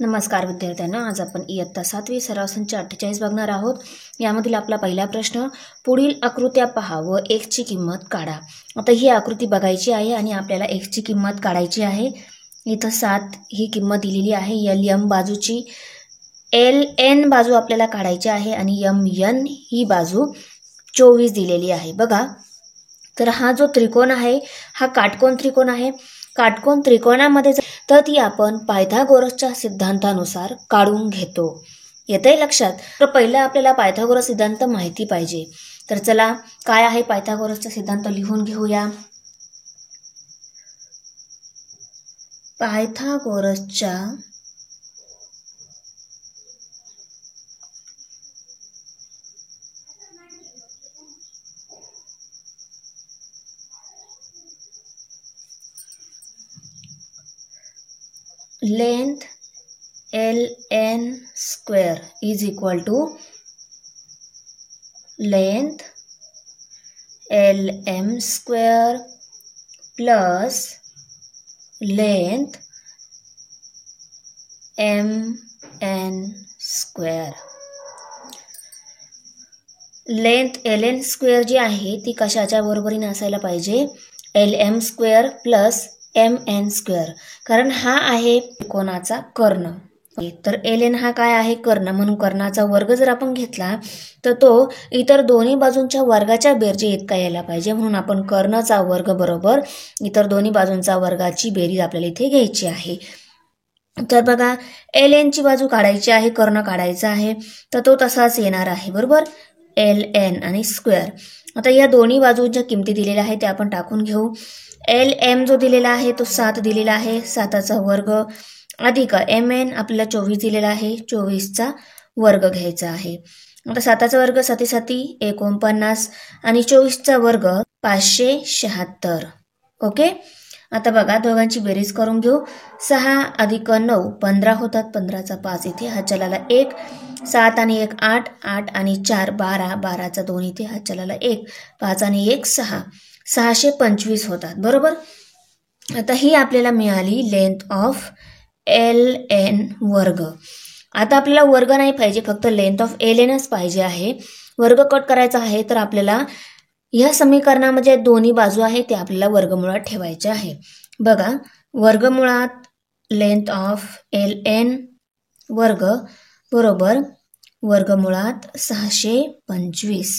नमस्कार विद्यार्थ्यांनो, आज आपण इयत्ता 7वी सराव संच 48 बघणार आहोत। यामधील आपला पहिला प्रश्न, पुढील आकृत्या पहा व x ची किंमत काढा। आता ही आकृती बघायची आहे आणि आपल्याला x ची किंमत काढायची आहे। इथं 7 ही किंमत दिलेली आहे। LM बाजूची LN बाजू आपल्याला काढायची आहे आणि MN ही बाजू 24 दिलेली आहे। बघा, तर हा जो त्रिकोण आहे हा काटकोन त्रिकोण आहे। काटकोन त्रिकोणामध्ये तर ती आपण पायथागोरसच्या सिद्धांतानुसार काढून घेतो। येतंय लक्षात? तर पहिला आपल्याला पायथागोरस सिद्धांत माहिती पाहिजे। तर चला, काय आहे पायथागोरसचा सिद्धांत लिहून घेऊया। पायथागोरसच्या length LN square is equal to length LM square plus length MN square। Length LN square जी आहे ती कशाच्या बरोबरीने असायला पाहिजे? LM square plus MN square, कारण हा आहे त्रिकोणाचा कर्ण। तर LN हा काय आहे? कर्ण, म्हणून कर्णाचा वर्ग जर आपण घेतला तर तो इतर दोन्ही बाजूंच्या वर्गाच्या बेरजे इतका यायला पाहिजे, म्हणून आपण कर्णचा वर्ग बरोबर इतर दोन्ही बाजूंचा वर्गाची बेरीज आपल्याला इथे घ्यायची आहे। तर बघा, LN ची बाजू काढायची आहे, कर्ण काढायचा आहे, तर तो तसाच येणार आहे बरोबर, LN आणि स्क्वेअर। आता या दोन्ही बाजूंच्या किमती दिलेल्या आहेत त्या आपण टाकून घेऊ। LM जो दिलेला आहे तो 7 दिलेला आहे, 7चा वर्ग अधिक MN आपल्याला 24 दिलेला आहे, 24चा वर्ग घ्यायचा आहे। आता 7चा वर्ग 7 7 49 आणि 24चा वर्ग 576। ओके, आता बघा दोघांची बेरीज करून घेऊ। 6 अधिक 9 15 होतात, 15चा 5 इथे, हा चलाला 1, 7 आणि 1 8, 8 आणि 4 12, 12चा 2 इथे, हा चलाला 1, 5 आणि 1 6, 625 होतात बरोबर। आता ही आपल्याला मिळाली लेंथ ऑफ LN वर्ग। आता आपल्याला वर्ग नाही पाहिजे, फक्त लेंथ ऑफ LNच पाहिजे आहे। वर्ग कट करायचा आहे तर आपल्याला या समीकरणामध्ये दोन्ही बाजू आहे ते आपल्याला वर्गमुळात ठेवायचे आहे। बघा, वर्गमुळात लेंथ ऑफ LN वर्ग बरोबर वर्गमुळात 625।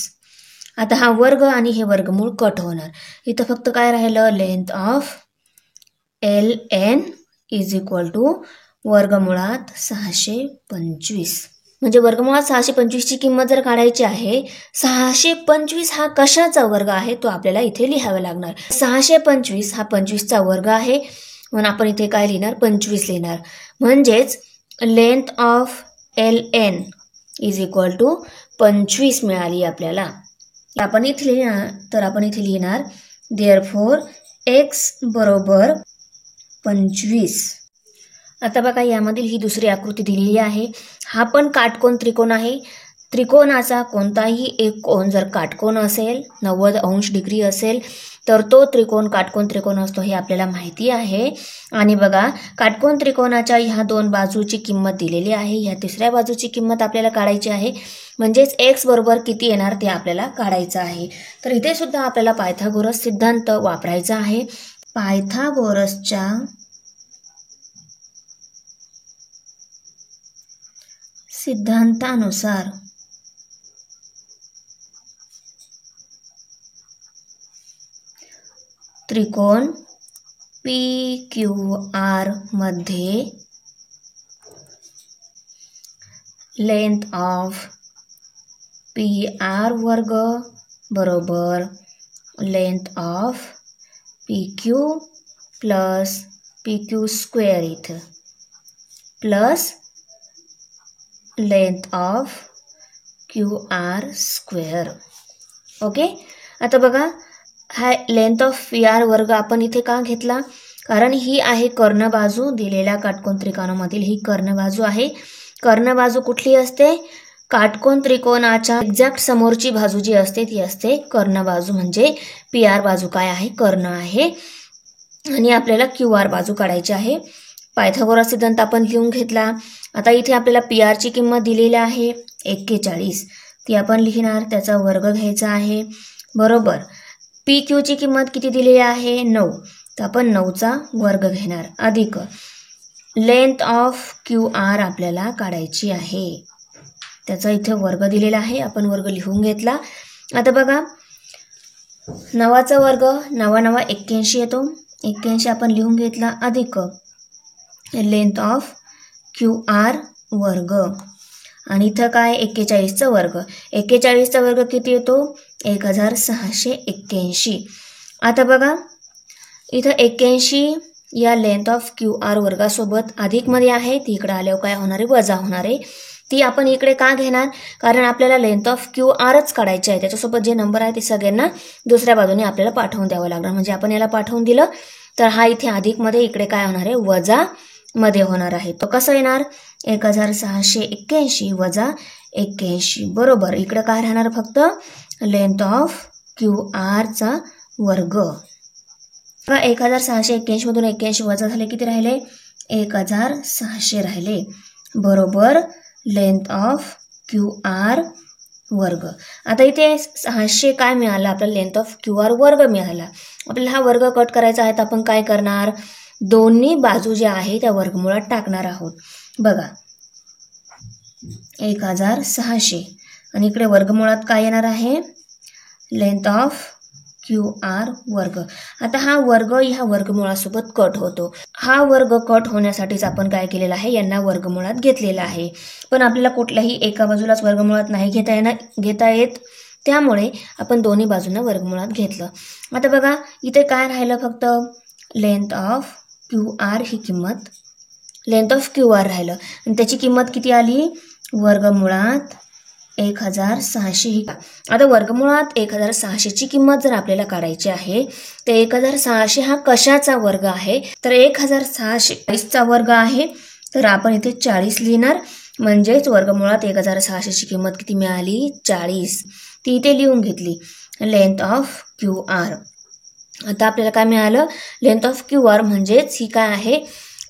आता हा वर्ग आणि हे वर्गमूळ कट होणार, इथं फक्त काय राहिलं? Length of LN is equal to वर्गमुळात 625। म्हणजे वर्गमुळात 625 ची किंमत जर काढायची आहे, 625 हा कशाचा वर्ग आहे तो आपल्याला इथे लिहावा लागणार। 625 हा 25चा वर्ग आहे, म्हणून आपण इथे काय लिहिणार? 25 लिहिणार। म्हणजेच length of LN is equal to 25 मिळाली आपल्याला। आपण इथे लिहिणार देअरफॉर x बरोबर 25। आता बघा, यामधील ही दुसरी आकृती दिलेली आहे। हा पण काटकोन त्रिकोण आहे। त्रिकोणाचा कोणताही एक कोन जर काटकोन असेल, 90 अंश डिग्री असेल, तर तो त्रिकोण काटकोन त्रिकोण असतो हे आपल्याला माहिती आहे। आणि बघा, काटकोन त्रिकोणाच्या ह्या दोन बाजूची किंमत दिलेली आहे, ह्या तिसऱ्या बाजूची किंमत आपल्याला काढायची आहे, म्हणजेच x बरोबर किती येणार ते आपल्याला काढायचं आहे। तर इथे सुद्धा आपल्याला पायथागोरस सिद्धांत वापरायचा आहे। पायथागोरसच्या सिद्धांतानुसार त्रिकोण PQR मध्ये लेंथ ऑफ PR वर्ग बरोबर length of PQ plus PQ square इथं plus length of QR square. Okay, आता बघा, हा लेंथ ऑफ PR वर्ग आपण इथे का घेतला? कारण ही आहे कर्ण बाजू, दिलेल्या काटकोन त्रिकोणामधील ही कर्ण बाजू आहे। कर्ण बाजू कुठली असते? काटकोन त्रिकोणाच्या एक्झॅक्ट समोरची बाजू जी असते ती असते कर्ण बाजू, म्हणजे PR बाजू काय आहे? कर्ण आहे। आणि आपल्याला QR बाजू काढायची आहे पायथागोरस सिद्धांत आपण लिहून घेतला. आता इथे आपल्याला पी आरची किंमत दिलेली आहे 41, ती आपण लिहिणार, त्याचा वर्ग घ्यायचा आहे. बरोबर. पी क्यूची किंमत किती दिलेली आहे 9, तर आपण 9चा वर्ग घेणार, अधिक लेंथ ऑफ क्यू आर आपल्याला काढायची आहे, त्याचा इथे वर्ग दिलेला आहे, आपण वर्ग लिहून घेतला. आता बघा 9चा वर्ग 9 81 येतो, 81 आपण लिहून घेतला, अधिक लेंथ ऑफ क्यू आर वर्ग, आणि इथं काय 41चा वर्ग, 41चा वर्ग किती येतो 1681. आता बघा इथं 81 या लेंथ ऑफ क्यू आर वर्गासोबत अधिकमध्ये आहे, ती इकडे आल्यावर काय होणार आहे वजा होणार आहे. ती आपण इकडे का घेणार, कारण आपल्याला लेंथ ऑफ क्यू आरच काढायची आहे, त्याच्यासोबत जे नंबर आहे ते सगळ्यांना दुसऱ्या बाजूने आपल्याला पाठवून द्यावं लागणार. म्हणजे आपण याला पाठवून दिलं तर हा इथे अधिकमध्ये इकडे काय होणार आहे वजा मध्ये होणार आहे. तो कसं येणार 1681 वजा 81, बरोबर. इकडे काय राहणार फक्त लेंथ ऑफ क्यू आरचा वर्ग. 1681 मधून 81 वजा झाले, किती राहिले 1600 राहिले, बरोबर लेंथ ऑफ क्यू आर वर्ग. आता इथे 600 काय मिळालं आपल्याला लेंथ ऑफ क्यू आर वर्ग मिळाला. आपल्याला हा वर्ग कट करायचा आहे, तर आपण काय करणार दोन्ही बाजू ज्या आहे त्या वर्गमुळात टाकणार आहोत. बघा 1600 आणि इकडे वर्गमुळात काय येणार आहे लेंथ ऑफ क्यू आर वर्ग. आता हा वर्ग ह्या वर्गमुळासोबत कट होतो, हा वर्ग कट होण्यासाठीच आपण काय केलेलं आहे यांना वर्गमुळात घेतलेला आहे. पण आपल्याला कुठल्याही एका बाजूलाच वर्गमुळात नाही घेता येत, त्यामुळे आपण दोन्ही बाजूंना वर्गमुळात घेतलं. आता बघा इथे काय राहिलं फक्त लेंथ ऑफ क्यू आर ही किंमत, लेंथ ऑफ क्यू आर राहिलं आणि त्याची किंमत किती आली वर्गमुळात 1600 ही. आता वर्गमुळात 1600ची किंमत जर आपल्याला काढायची आहे तर 1600 हा कशाचा वर्ग आहे, तर 1640चा वर्ग आहे, तर आपण इथे 40 लिहिणार, म्हणजेच वर्गमुळात 1600ची किंमत किती मिळाली 40, ती इथे लिहून घेतली लेंथ ऑफ क्यू आर. आता आपल्याला काय मिळालं लेंथ ऑफ क्यू आर म्हणजेच ही काय आहे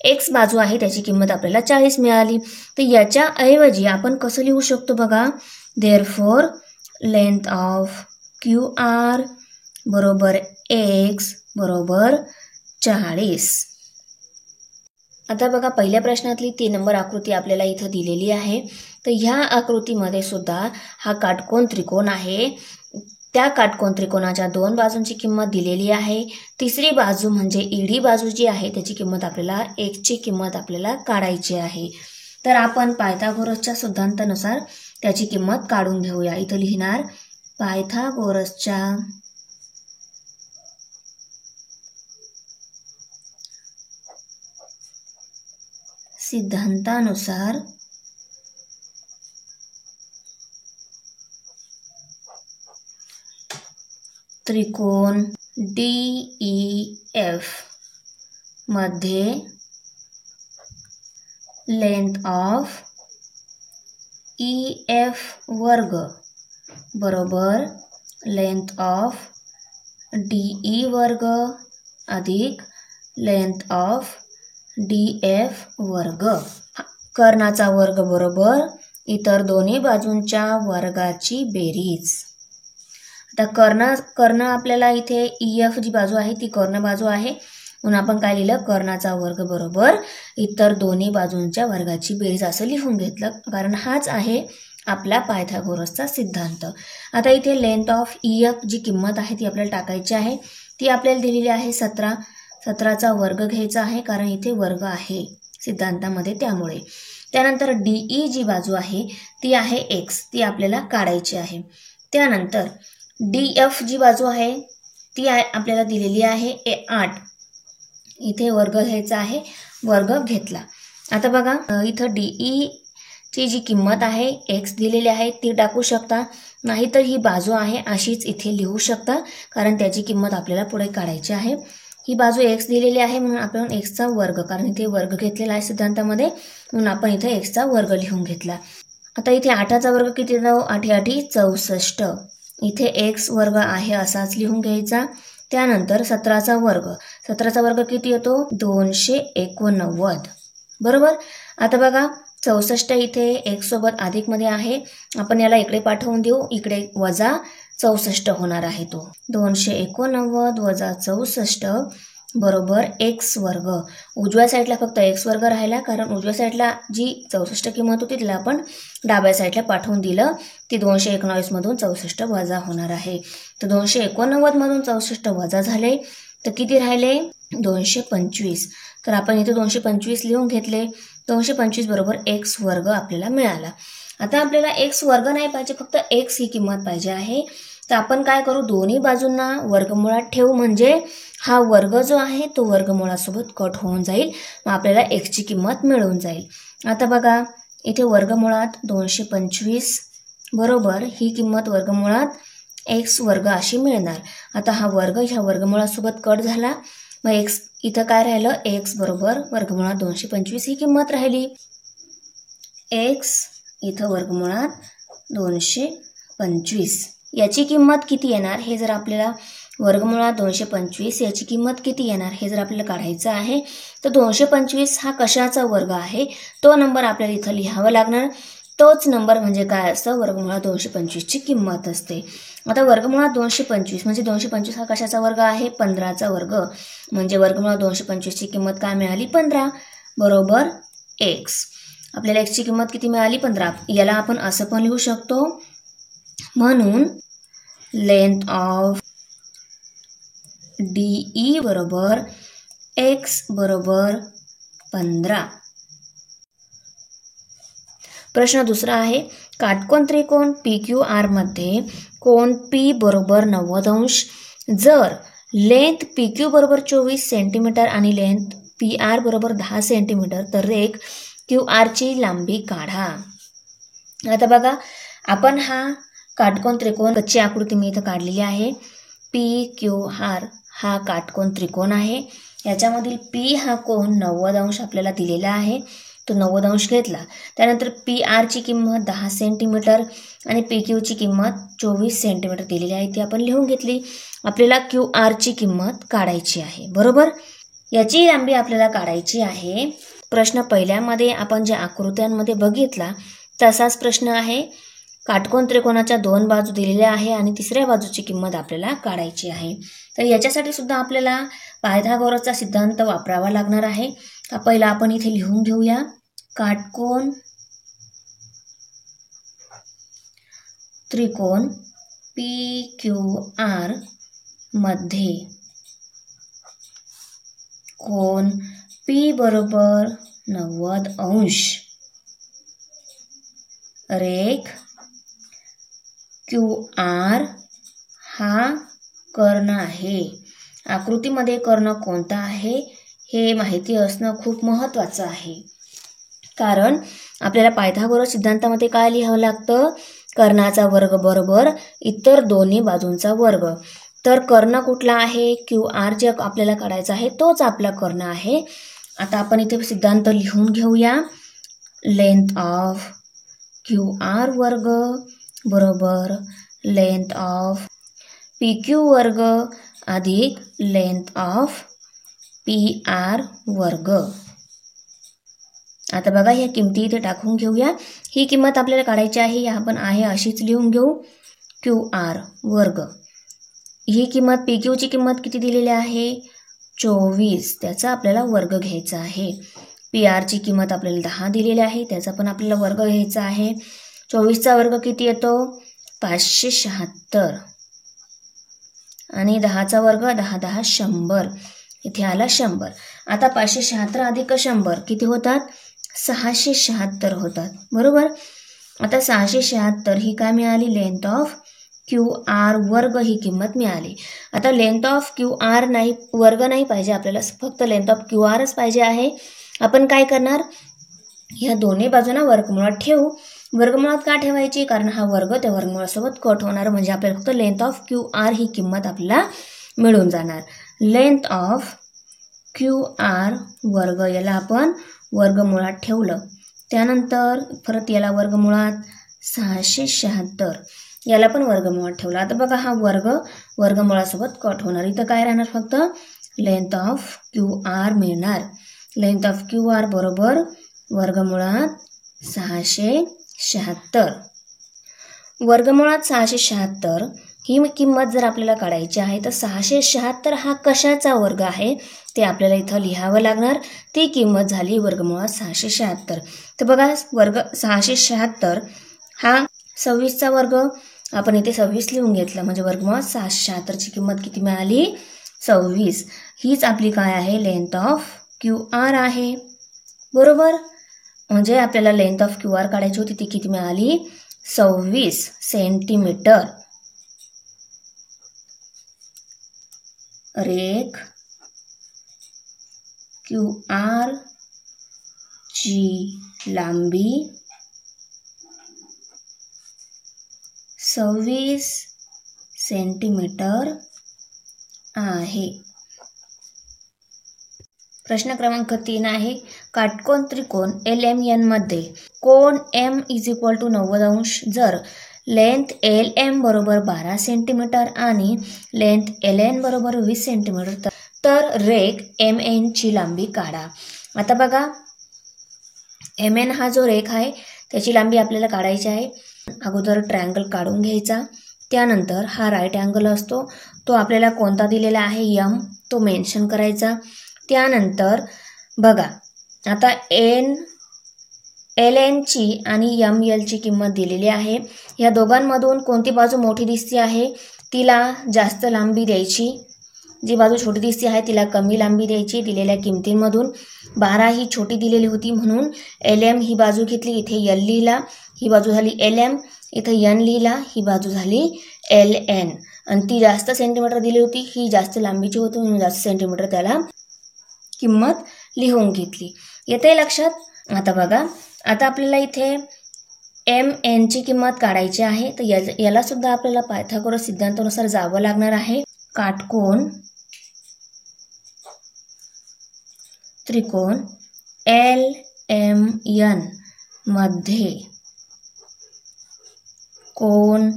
एक्स बाजू आहे, त्याची किंमत आपल्याला 40 मिळाली. तर याच्या ऐवजी आपण कसं लिहू शकतो बघा, therefore length of Q R बरोबर एक्स बरोबर 40. आता बघा पहिल्या प्रश्नातली 3 नंबर आकृती आपल्याला इथं दिलेली आहे. तर ह्या आकृतीमध्ये सुद्धा हा काटकोन त्रिकोण आहे, त्या काटकोन त्रिकोणाच्या 2 बाजूंची किंमत दिलेली आहे. तिसरी बाजू म्हणजे ईडी बाजू जी आहे त्याची किंमत आपल्याला एक्सची किंमत आपल्याला काढायची आहे. तर आपण पायथागोरसच्या सिद्धांतानुसार त्याची किंमत काढून घेऊया. इथं लिहिणार पायथागोरसच्या सिद्धांतानुसार त्रिकोण DEF मध्ये लेंथ ऑफ EF वर्ग बरोबर लेंथ ऑफ DE वर्ग अधिक लेंथ ऑफ DF वर्ग, कर्णाचा वर्ग बरोबर इतर दोन्ही बाजूंच्या वर्गाची बेरीज. आता कर्ण आपल्याला इथे EF जी बाजू आहे ती कर्ण बाजू आहे, म्हणून आपण काय लिहिलं कर्णाचा वर्ग बरोबर इतर दोन्ही बाजूंच्या वर्गाची बेरीज असं लिहून घेतलं, कारण हाच आहे आपला पायथागोरसचा सिद्धांत. आता इथे लेंथ ऑफ EF जी किंमत आहे ती आपल्याला टाकायची आहे, ती आपल्याला दिलेली आहे 17. 17चा वर्ग घ्यायचा आहे कारण इथे वर्ग आहे सिद्धांतामध्ये, त्यामुळे. त्यानंतर DE जी बाजू आहे ती आहे x, ती आपल्याला काढायची आहे. त्यानंतर DF जी बाजू आहे ती आपल्याला दिलेली आहे 8, इथे वर्ग घ्यायचा आहे, वर्ग घेतला. आता बघा इथं DE ची जी किंमत आहे x दिलेली आहे ती टाकू शकता, नाहीतर ही बाजू आहे अशीच इथे लिहू शकता, कारण त्याची किंमत आपल्याला पुढे काढायची आहे. ही बाजू x दिलेली आहे म्हणून आपण x चा वर्ग, कारण इथे वर्ग घेतलेला आहे सिद्धांतामध्ये, म्हणून आपण इथे x चा वर्ग लिहून घेतला. आता इथे 8चा वर्ग किती येतो 8 8 64, इथे x वर्ग आहे असाच लिहून घ्यायचा. त्यानंतर 17चा वर्ग, 17चा वर्ग किती येतो 289, बरोबर. आता बघा 64 इथे एक सोबत अधिकमध्ये आहे, आपण याला इकडे पाठवून देऊ, इकडे वजा 64 होणार आहे तो. 289 वजा 64 बरोबर x वर्ग. उजव्या साईडला फक्त x वर्ग राहिला, कारण उजव्या साईडला जी 64 किंमत होती तिला आपण डाव्या साईडला पाठवून दिलं. ती 219 मधून 64 वजा होणार आहे. तर 289 मधून 64 वजा झाले तर किती राहिले 225. तर आपण इथे 225 लिहून घेतले. 225 बरोबर x वर्ग आपल्याला मिळाला. आता आपल्याला x वर्ग नाही पाहिजे, फक्त x ही किंमत पाहिजे आहे. तर आपण काय करू, दोन्ही बाजूंना वर्गमुळात ठेवू, म्हणजे हा वर्ग जो आहे तो वर्गमुळासोबत कट होऊन जाईल, मग आपल्याला x ची किंमत मिळून जाईल. आता बघा इथे वर्गमुळात 225 बरोबर ही किंमत वर्गमुळात x वर्ग अशी मिळणार. आता हा वर्ग ह्या वर्गमुळासोबत कट झाला, मग x इथं काय राहिलं, x बरोबर वर्गमुळात 225 ही किंमत राहिली. x इथं वर्गमुळात 225 याची किंमत किती येणार हे जर आपल्याला वर्गमुळात 225 याची किंमत किती येणार हे जर आपल्याला काढायचं आहे, तर 225 हा कशाचा वर्ग आहे तो नंबर आपल्याला इथं लिहावा लागणार. तोच नंबर म्हणजे काय असतं, वर्गमुळात 225 ची किंमत असते. आता वर्गमुळात 225 म्हणजे 225 हा कशाचा वर्ग आहे, 15चा वर्ग, म्हणजे वर्गमुळात 225 ची किंमत काय मिळाली, 15 बरोबर x. आपल्याला x ची किंमत किती मिळाली, 15. याला आपण असं पण लिहू शकतो, म्हणून लेंथ ऑफ DE बरोबर x बरोबर 15. प्रश्न दुसरा आहे, काटकोन त्रिकोण PQR मध्ये कोण P बरोबर 90 अंश. जर लेंथ PQ बरोबर 24 सेंटीमीटर आणि लेंथ PR बरोबर 10 सेंटीमीटर, तर रेघ QR ची लांबी काढा. आता बघा आपण हा काटकोन त्रिकोण कच्ची आकृती मी इथं काढलेली आहे. PQR हा काटकोन त्रिकोण आहे. याच्यामधील P हा कोण 90 अंश आपल्याला दिलेला आहे, तो 90 अंश घेतला. त्यानंतर PR ची किंमत 10 सेंटीमीटर आणि PQ ची किंमत 24 सेंटीमीटर दिलेली आहे, ती आपण लिहून घेतली. आपल्याला QR ची किंमत काढायची आहे. बरोबर, याची लांबी आपल्याला काढायची आहे. प्रश्न पहिल्यामध्ये आपण ज्या आकृत्यांमध्ये बघितला तसाच प्रश्न आहे. काटकोन त्रिकोणाच्या 2 बाजू दिलेल्या आहे आणि तिसऱ्या बाजूची किंमत आपल्याला काढायची आहे. तर याच्यासाठी सुद्धा आपल्याला पायथागोरसचा सिद्धांत वापरावा लागणार आहे. तर पहिला आपण इथे लिहून घेऊया, काटकोन त्रिकोण PQR मध्ये कोण P बरोबर 90 अंश, रेघ QR हा कर्ण आहे. आकृतीमध्ये कर्ण कोणता आहे हे माहिती असणं खूप महत्त्वाचं आहे, कारण आपल्याला पायथागोरस सिद्धांतामध्ये काय लिहावं लागतं, कर्णाचा वर्ग बरोबर इतर दोन्ही बाजूंचा वर्ग. तर कर्ण कुठला आहे, QR जे आपल्याला काढायचा आहे तोच आपला कर्ण आहे. आता आपण इथे सिद्धांत लिहून घेऊया, लेंथ ऑफ QR वर्ग बरोबर लेंथ ऑफ PQ वर्ग अधिक लेंथ ऑफ PR वर्ग. आता बघा ह्या किमती इथे टाकून घेऊया. ही किंमत आपल्याला काढायची आहे, आपण आहे अशीच लिहून घेऊ, QR वर्ग. ही किंमत PQ ची किंमत किती दिलेली आहे, 24, त्याचा आपल्याला वर्ग घ्यायचा आहे. PR ची किंमत आपल्याला 10 दिलेली आहे, त्याचा पण आपल्याला वर्ग घ्यायचा आहे. 24चा वर्ग किती येतो, 576 आणि 10चा वर्ग 10 10 100, इथे आला 100. आता 576 अधिक 100 किती होतात, 676 होतात. बरोबर, आता 676 ही काय मिळाली, लेंथ ऑफ QR वर्ग ही किंमत मिळाली. आता लेंथ ऑफ QR नाही, वर्ग नाही पाहिजे आपल्याला, फक्त लेंथ ऑफ QRच पाहिजे आहे. आपण काय करणार, ह्या दोन्ही बाजूंना वर्गमुळात ठेवू. वर्गमुळात का ठेवायची, कारण हा वर्ग त्या वर्गमुळासोबत कट होणार, म्हणजे आपल्याला फक्त लेंथ ऑफ QR ही किंमत आपल्याला मिळून जाणार. लेंथ ऑफ QR वर्ग याला आपण वर्गमुळात ठेवलं, त्यानंतर परत याला वर्गमुळात 676 याला पण वर्गमुळात ठेवला. आता बघा हा वर्ग वर्गमुळासोबत कट होणार, इथं काय राहणार, फक्त लेंथ ऑफ QR मिळणार. लेंथ ऑफ क्यू आर बरोबर वर्गमुळात 676. वर्गमुळात 676 ही किंमत जर आपल्याला काढायची आहे तर 676 हा कशाचा वर्ग आहे ते आपल्याला इथं लिहावं लागणार. ती किंमत झाली वर्गमुळात 676. तर बघा वर्ग 676 हा 26चा वर्ग. आपण इथे 26 लिहून घेतलं म्हणजे वर्गमुळात 676 ची किंमत किती मिळाली 26. हीच आपली काय आहे लेंथ ऑफ क्यू आर आहे. बरोबर. म्हणजे आपल्याला लेंथ ऑफ क्यू आर काढायची होती ती किती मिळाली 26 सेंटीमीटर. रेख क्यू आर ची लांबी 26 सेंटीमीटर आहे. प्रश्न क्रमांक 3 आहे काटकोन त्रिकोण LMN मध्ये कोन M = 90 अंश जर लेंथ LM बरोबर 12 सेंटीमीटर आणि लेंथ LN बरोबर 20 सेंटीमीटर तर रेख MN ची लांबी काढा. आता बघा MN हा जो रेख आहे त्याची लांबी आपल्याला काढायची आहे. अगोदर ट्रायंगल काढून घ्यायचा. त्यानंतर हा राईट अँगल असतो तो आपल्याला कोणता दिलेला आहे M तो मेन्शन करायचा. त्यानंतर बघा आता LN ची आणि ML ची किंमत दिलेली आहे. या दोघांमधून कोणती बाजू मोठी दिसते आहे तिला जास्त लांबी द्यायची. जी बाजू छोटी दिसते आहे तिला कमी लांबी द्यायची. दिलेल्या किमतींमधून 12 ही छोटी दिलेली होती म्हणून LM ही बाजू घेतली. इथे L लिहिला. ही बाजू झाली LM. इथे N लिहिला. ही बाजू झाली LN. आणि ती जास्त सेंटीमीटर दिली होती ही जास्त लांबीची होती म्हणून जास्त सेंटीमीटर त्याला किंमत लिहून घेतली. येते लक्षात. आता बघा आता आपल्याला इथे MN ची किंमत काढायची आहे तर याला सुद्धा आपल्याला पायथागोरस सिद्धांतानुसार जावं लागणार आहे. काटकोन त्रिकोण LMN मध्ये कोन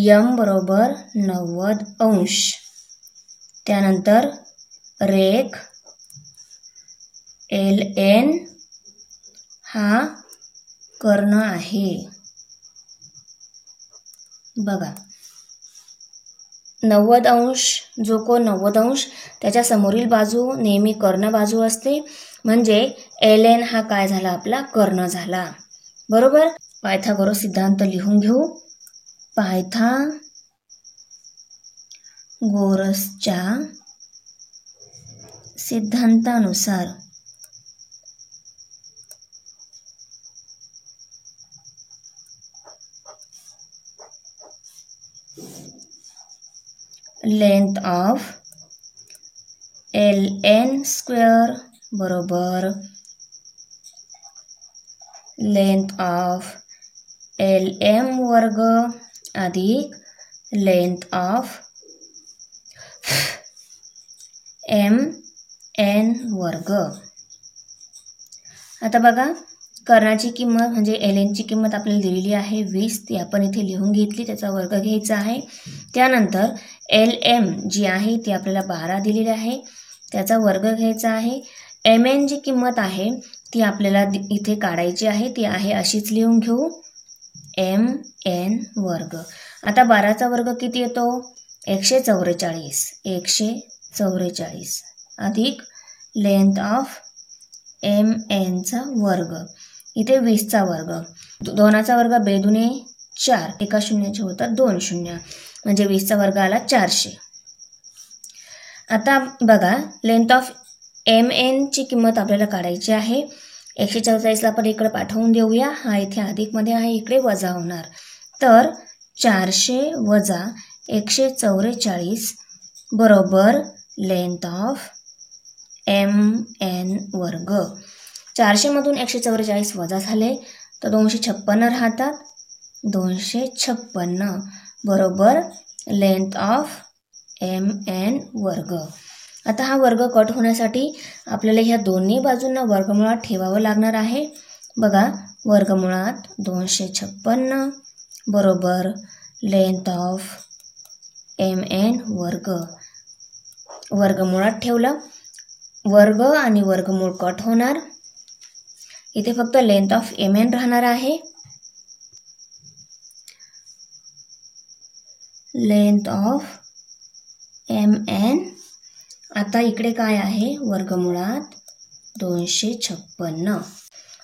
M बरोबर 90 अंश. त्यानंतर रेख LN हा कर्ण आहे. बघा 90 अंश जो कोन 90 अंश त्याच्या समोरील बाजू नेहमी कर्ण बाजू असते म्हणजे LN हा काय झाला आपला कर्ण झाला. बरोबर. पायथागोरस सिद्धांत लिहून घेऊ. पायथागोरसच्या सिद्धांतानुसार लेंथ ऑफ LN स्क्वेअर बरोबर लेंथ ऑफ LM वर्ग अधिक लेंथ ऑफ MN वर्ग. आता बघा कर्णाची किंमत म्हणजे LN ची किंमत आपल्याला दिलेली आहे 20. ती आपण इथे लिहून घेतली. त्याचा वर्ग घ्यायचा आहे. त्यानंतर LM जी आहे ती आपल्याला 12 दिलेली आहे त्याचा वर्ग घ्यायचा आहे. MN जी किंमत आहे ती आपल्याला इथे काढायची आहे. ती आहे अशीच लिहून घेऊ MN वर्ग. आता 12चा वर्ग किती येतो 144. 144 अधिक लेंथ ऑफ MN चा वर्ग. इथे 20 चा वर्ग. 2चा वर्ग 2 दुने 4. एका शून्याचे होतात 2 शून्य म्हणजे 20 चा वर्ग आला 400. आता बघा लेंथ ऑफ MN ची किंमत आपल्याला काढायची आहे. 144 ला आपण इकडे पाठवून देऊया. हा इथे अधिक मध्ये आहे इकडे वजा होणार. तर 400 वजा 144 बरोबर लेंथ ऑफ MN वर्ग. 400 मधून 144 वजा झाले तर 256 राहतात. 256 बरोबर लेंथ ऑफ MN वर्ग. आता हा वर्ग कट होण्यासाठी आपल्याला ह्या दोन्ही बाजूंना वर्गमुळात ठेवावं लागणार आहे. बघा वर्गमुळात 256 बरोबर लेंथ ऑफ MN वर्ग. वर्गमुळात ठेवलं वर्ग आणि वर्गमूळ कट होणार. इथे फक्त लेंथ ऑफ mn राहणार आहे. Length of mn. आता इकडे काय आहे, वर्गमुळात 256.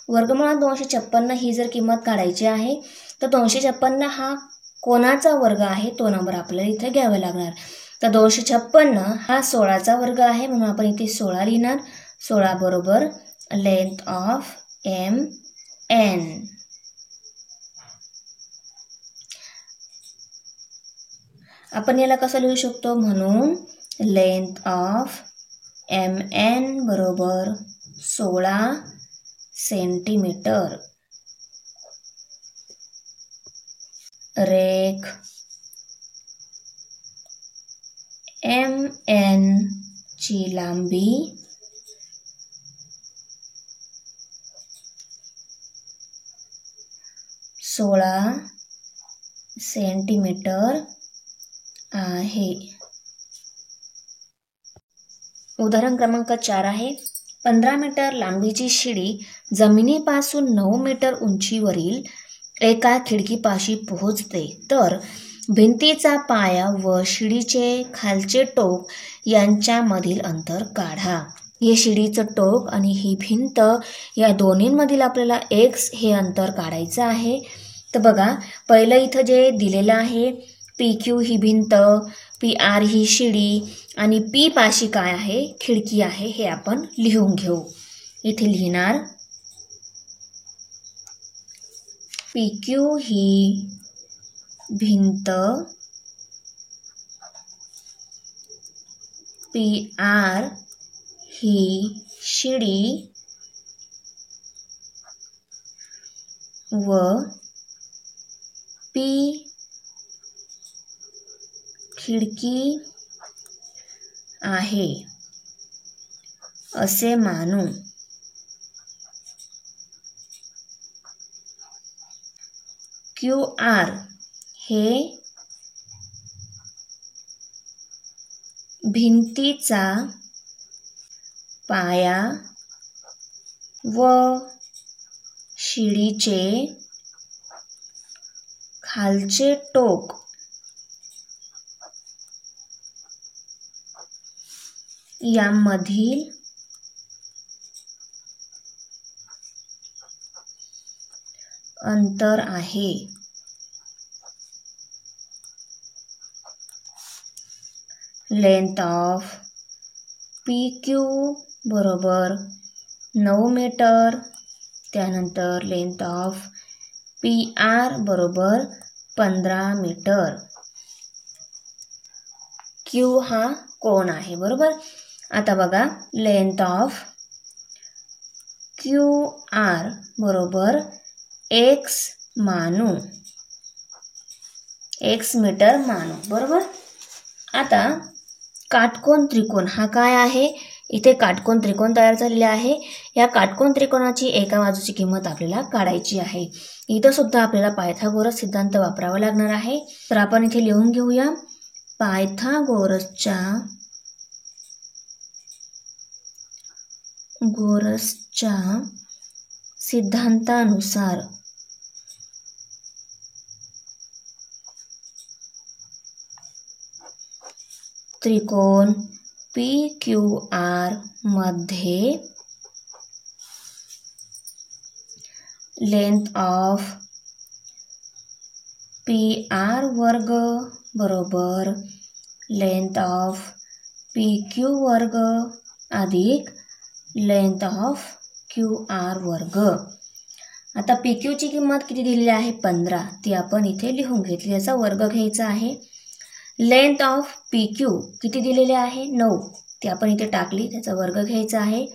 वर्गमुळात 256 ही जर किंमत काढायची आहे तर 256 हा कोणाचा वर्ग आहे तो नंबर आपल्याला इथे घ्यावा लागणार. तर 256 हा 16चा वर्ग आहे म्हणून आपण इथे 16 लिहिणार. 16 बरोबर लेंथ ऑफ mn. आपण याला कसं लिहू शकतो, म्हणून लेंथ ऑफ mn बरोबर 16 सेंटीमीटर. रेख mn ची लांबी 16 सेंटीमीटर आहे. उदाहरण क्रमांक 4 आहे. 15 मीटर लांबीची शिडी जमिनीपासून 9 मीटर उंचीवरील एका खिडकीपाशी पोहोचते, तर भिंतीचा पाया व शिडीचे खालचे टोक यांच्यामधील अंतर काढा. हे शिडीचं टोक आणि ही भिंत या दोन्हींमधील आपल्याला x हे अंतर काढायचं आहे. तर बघा, पहिलं इथं जे दिलेलं आहे PQ ही भिंत, PR ही शिडी आणि P पाशी काय आहे, खिडकी आहे, हे आपण लिहून घेऊ. इथे लिहिणार PQ ही भिंत, PR ही शिडी व P खिडकी आहे असे मानू. QR हे भिंतीचा पाया व शिडीचे खालचे टोक यामधील अंतर आहे. लेंथ ऑफ PQ बरोबर 9 मीटर. त्यानंतर लेंथ ऑफ PR बरोबर 15 मीटर. Q हा कोन आहे, बरोबर. आता बघा, लेंथ ऑफ QR बरोबर x मानू, x मीटर मानू, बरोबर. आता काटकोन त्रिकोण हा काय आहे, इथे काटकोन त्रिकोण तयार झालेले आहे. या काटकोन त्रिकोणाची एका बाजूची किंमत आपल्याला काढायची आहे. इथं सुद्धा आपल्याला पायथागोरस सिद्धांत वापरावा लागणार आहे. तर आपण इथे लिहून घेऊया. पायथागोरसच्या सिद्धांतानुसार त्रिकोण PQR मध्ये लेंथ ऑफ PR वर्ग बरोबर लेंथ ऑफ PQ वर्ग अधिक लेंथ ऑफ QR वर्ग. आता PQ ची किंमत किती दिलेली आहे, 15. ती आपण इथे लिहून घेतली, याचा वर्ग घ्यायचा आहे. लेंथ ऑफ PQ किती दिलेले आहे, 9. ती आपण इथे टाकली, त्याचा वर्ग घ्यायचा आहे.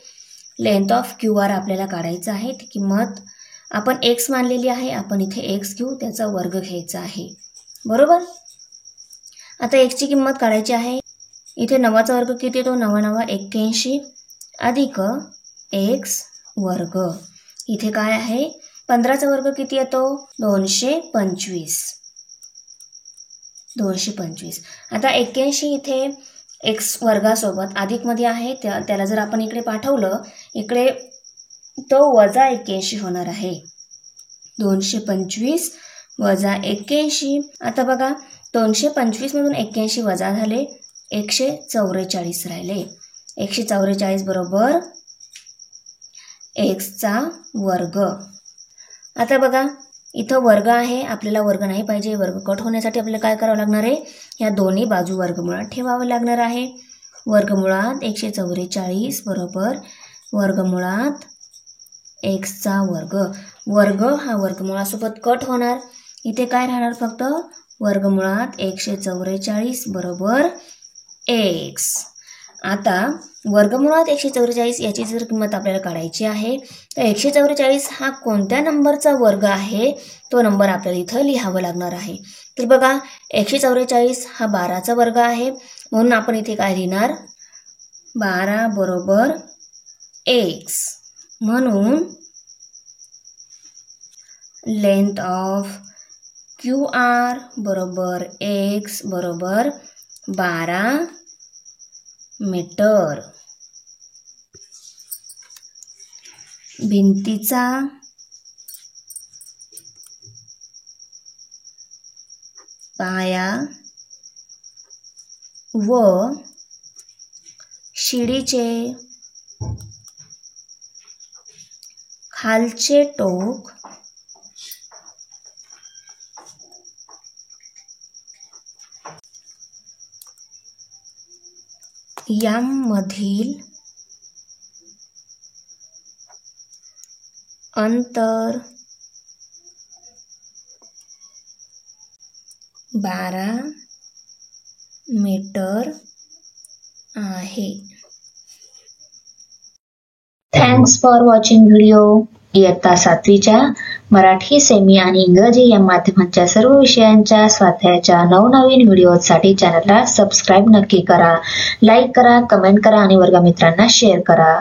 लेंथ ऑफ QR आपल्याला काढायचा आहे. ती किंमत आपण x मानलेली आहे, आपण इथे x घेऊ, त्याचा वर्ग घ्यायचा आहे, बरोबर. आता x ची किंमत काढायची आहे. इथे 9चा वर्ग किती येतो, 9 81 अधिक x वर्ग. इथे काय आहे, 15चा वर्ग किती येतो, 225. आता 81 इथे एक्स वर्गासोबत अधिकमध्ये आहे, त्याला जर आपण इकडे पाठवलं, इकडे तो -81 होणार आहे. 225 - 81. आता बघा 225 मधून 81 वजा झाले, 144 राहिले. 144 बरोबर एक्सचा वर्ग. आता बघा इथं वर्ग आहे, आपल्याला वर्ग नाही पाहिजे. वर्ग कट होण्यासाठी आपल्याला काय करावं लागणार आहे, या दोन्ही बाजू वर्गमुळात ठेवावं लागणार आहे. वर्गमुळात 144 बरोबर वर्गमुळात एक्सचा वर्ग. वर्ग हा वर्गमुळासोबत कट होणार, इथे काय राहणार फक्त वर्गमुळात 144 बरोबर एक्स. आता वर्गमुळात 144 याची जर किंमत आपल्याला काढायची आहे तर 144 हा कोणत्या नंबरचा वर्ग आहे तो नंबर आपल्याला इथं लिहावं लागणार आहे. तर बघा 144 हा 12चा वर्ग आहे, म्हणून आपण इथे काय लिहिणार, 12 बरोबर एक्स. म्हणून लेंथ ऑफ QR बरोबर एक्स बरोबर 12 मीटर. भिंतीचा पाया व शिडीचे खालचे टोक यांमधील अंतर 12 मीटर आहे. Thanks for watching video. इयत्ता 7वीच्या मराठी, सेमी आणि इंग्रजी या माध्यमांच्या सर्व विषयांच्या स्वाध्यायाच्या नवनवीन व्हिडिओसाठी चॅनलला सबस्क्राईब नक्की करा, लाईक करा, कमेंट करा आणि वर्गमित्रांना शेअर करा.